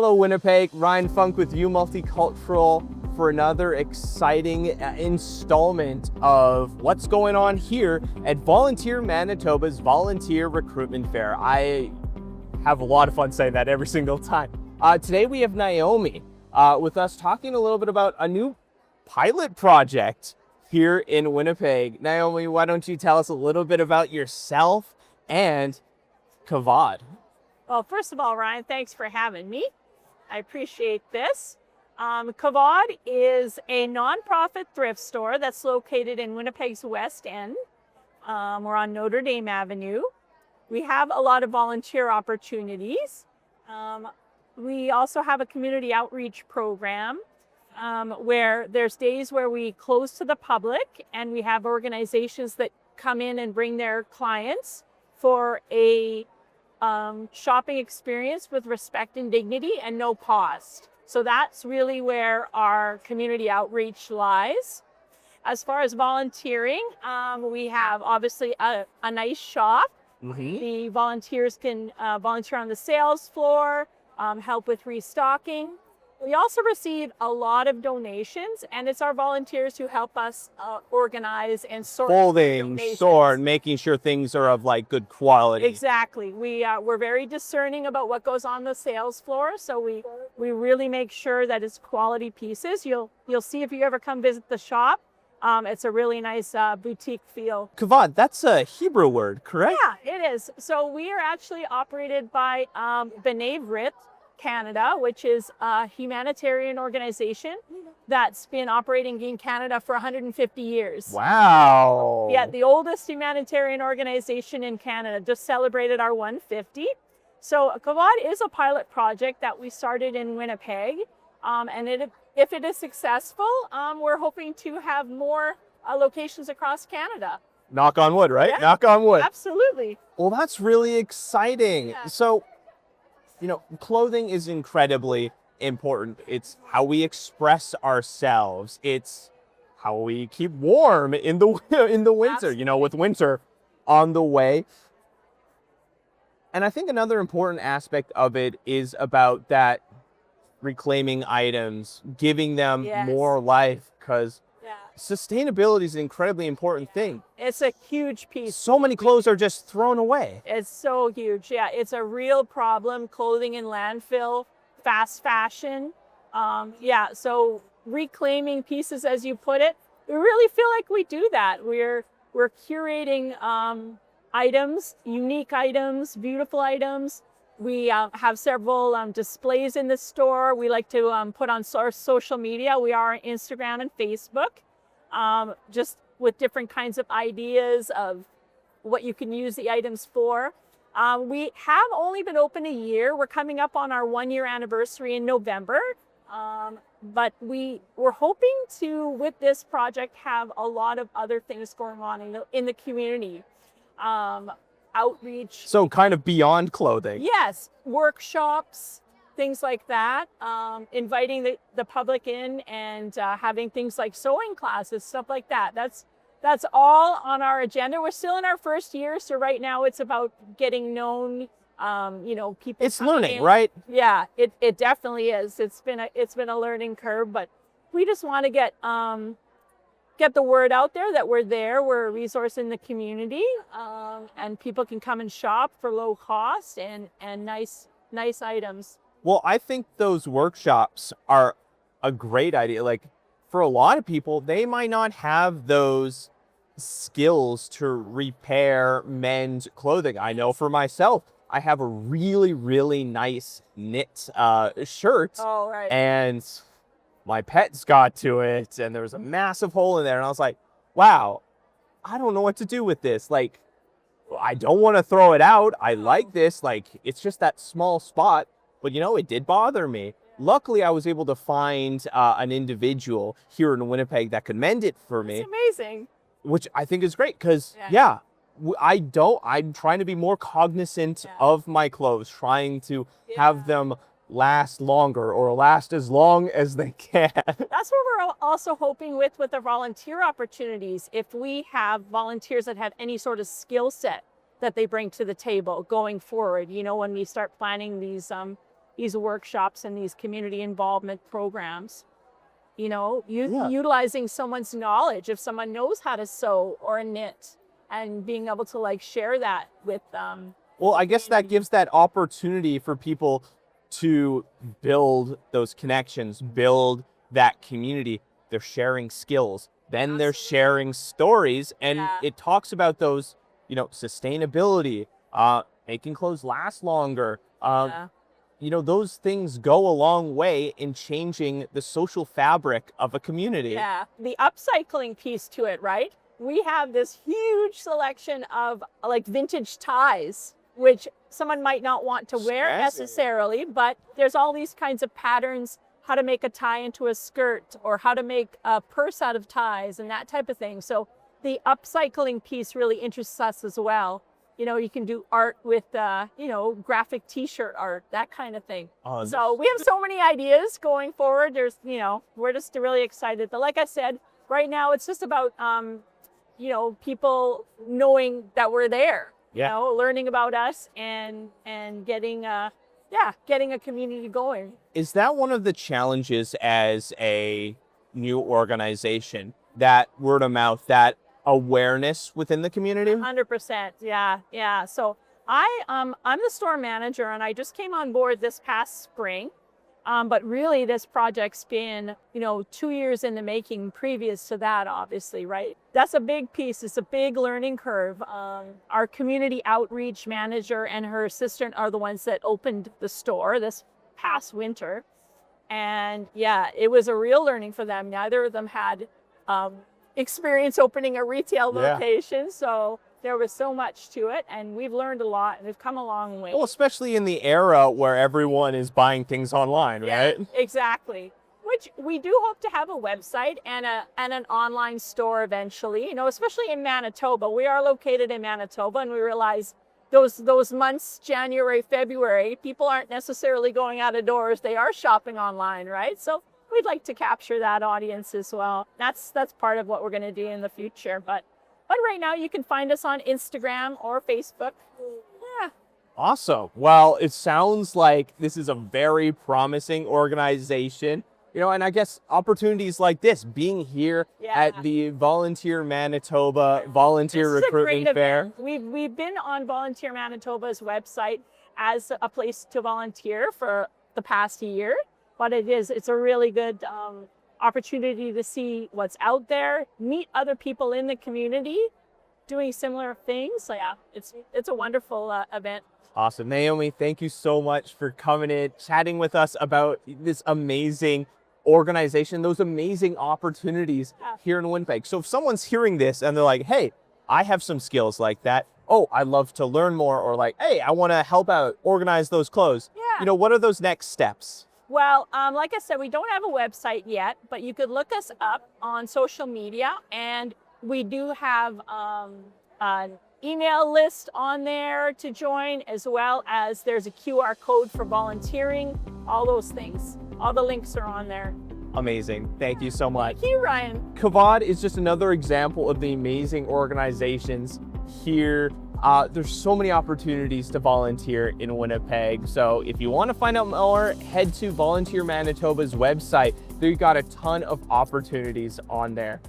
Hello, Winnipeg. Ryan Funk with you, Multicultural, for another exciting installment of what's going on here at Volunteer Manitoba's Volunteer Recruitment Fair. I have a lot of fun saying that every single time. Today we have Naomi with us talking a little bit about a new pilot project here in Winnipeg. Naomi, why don't you tell us a little bit about yourself and Kavod? Well, first of all, Ryan, thanks for having me. I appreciate this. Kavod is a nonprofit thrift store that's located in Winnipeg's West End. We're on Notre Dame Avenue. We have a lot of volunteer opportunities. We also have a community outreach program where there's days where we close to the public, and we have organizations that come in and bring their clients for a shopping experience with respect and dignity and no cost. So that's really where our community outreach lies. As far as volunteering, we have obviously a nice shop. Mm-hmm. The volunteers can volunteer on the sales floor, help with restocking. We also receive a lot of donations, and it's our volunteers who help us organize and sort Folding, sort, making sure things are of like good quality. Exactly. We're very discerning about what goes on the sales floor, so we really make sure that it's quality pieces. You'll see if you ever come visit the shop. It's a really nice boutique feel. Kavod, that's a Hebrew word, correct? Yeah, it is. So we are actually operated by B'nai B'rith Canada, which is a humanitarian organization that's been operating in Canada for 150 years. Wow. Yeah, the oldest humanitarian organization in Canada. Just celebrated our 150. So Kavod is a pilot project that we started in Winnipeg. And if it is successful, we're hoping to have more locations across Canada. Knock on wood, right? Yeah, knock on wood. Absolutely. Well, that's really exciting. Yeah. So, clothing is incredibly important. It's how we express ourselves. It's how we keep warm in the winter, Absolutely. With winter on the way. And I think another important aspect of it is about that reclaiming items, giving them Yes. more life, because Yeah. sustainability is an incredibly important thing. It's a huge piece. So many clothes are just thrown away. It's so huge. Yeah, it's a real problem. Clothing in landfill, fast fashion. So reclaiming pieces, as you put it, we really feel like we do that. We're curating items, unique items, beautiful items. We have several displays in the store. We like to put on our social media. We are on Instagram and Facebook, just with different kinds of ideas of what you can use the items for. We have only been open a year. We're coming up on our 1-year anniversary in November. But we're hoping to, with this project, have a lot of other things going on in the community. Outreach. So kind of beyond clothing. Yes, workshops, things like that. Inviting the public in and having things like sewing classes, stuff like that. That's all on our agenda. We're still in our first year, so right now it's about getting known. People. It's learning, right? Yeah, it definitely is. It's been a learning curve, but we just want to get the word out there that we're there. We're a resource in the community, and people can come and shop for low cost and nice items. Well, I think those workshops are a great idea. Like, for a lot of people, they might not have those skills to repair men's clothing. I know for myself, I have a really, really nice knit shirt. Oh, right. And my pets got to it, and there was a massive hole in there. And I was like, wow, I don't know what to do with this. Like, I don't want to throw it out. I like this. Like, it's just that small spot. But, it did bother me. Luckily, I was able to find an individual here in Winnipeg that could mend it for me. It's amazing. Which I think is great because, I'm trying to be more cognizant of my clothes, trying to have them last longer or last as long as they can. That's what we're also hoping with the volunteer opportunities. If we have volunteers that have any sort of skill set that they bring to the table going forward, when we start planning these these workshops and these community involvement programs. You know, utilizing someone's knowledge, if someone knows how to sew or knit, and being able to like share that with them. Well, I guess that gives that opportunity for people to build those connections, build that community. They're sharing skills, then they're sharing stories, and it talks about those, you know, sustainability, making clothes last longer. You know, those things go a long way in changing the social fabric of a community. Yeah, the upcycling piece to it, right? We have this huge selection of like vintage ties, which someone might not want to wear necessarily, but there's all these kinds of patterns, how to make a tie into a skirt or how to make a purse out of ties and that type of thing. So the upcycling piece really interests us as well. You know, you can do art with, you know, graphic t-shirt art, that kind of thing. So we have so many ideas going forward. There's, you know, we're just really excited. But like I said, right now it's just about, you know, people knowing that we're there, you know, learning about us and getting, getting a community going. Is that one of the challenges as a new organization, that word of mouth, that awareness within the community? 100%. Yeah. So I'm the store manager and I just came on board this past spring. But really this project's been, you know, 2 years in the making previous to that, obviously, right? That's a big piece. It's a big learning curve. Our community outreach manager and her assistant are the ones that opened the store this past winter. And yeah, it was a real learning for them. Neither of them had experience opening a retail location. So there was so much to it and we've learned a lot and we've come a long way. Well, especially in the era where everyone is buying things online, right? Exactly. Which we do hope to have a website and an online store eventually, you know, especially in Manitoba. We are located in Manitoba and we realize those months, January, February, people aren't necessarily going out of doors. They are shopping online, right? So we'd like to capture that audience as well. That's part of what we're going to do in the future. But right now you can find us on Instagram or Facebook. Yeah. Awesome. Well, it sounds like this is a very promising organization, you know, and I guess opportunities like this, being here at the Volunteer Manitoba Volunteer Recruitment Fair. We've been on Volunteer Manitoba's website as a place to volunteer for the past year. But it's a really good opportunity to see what's out there, meet other people in the community doing similar things. So yeah, it's a wonderful event. Awesome. Naomi, thank you so much for coming in, chatting with us about this amazing organization, those amazing opportunities here in Winnipeg. So if someone's hearing this and they're like, hey, I have some skills like that. Oh, I'd love to learn more, or like, hey, I want to help out, organize those clothes. You know, what are those next steps? Well, like I said, we don't have a website yet, but you could look us up on social media, and we do have an email list on there to join, as well as there's a QR code for volunteering, all those things. All the links are on there. Amazing. Thank you so much. Thank you, Ryan. Kavod is just another example of the amazing organizations here. There's so many opportunities to volunteer in Winnipeg. So if you want to find out more, head to Volunteer Manitoba's website. They've got a ton of opportunities on there.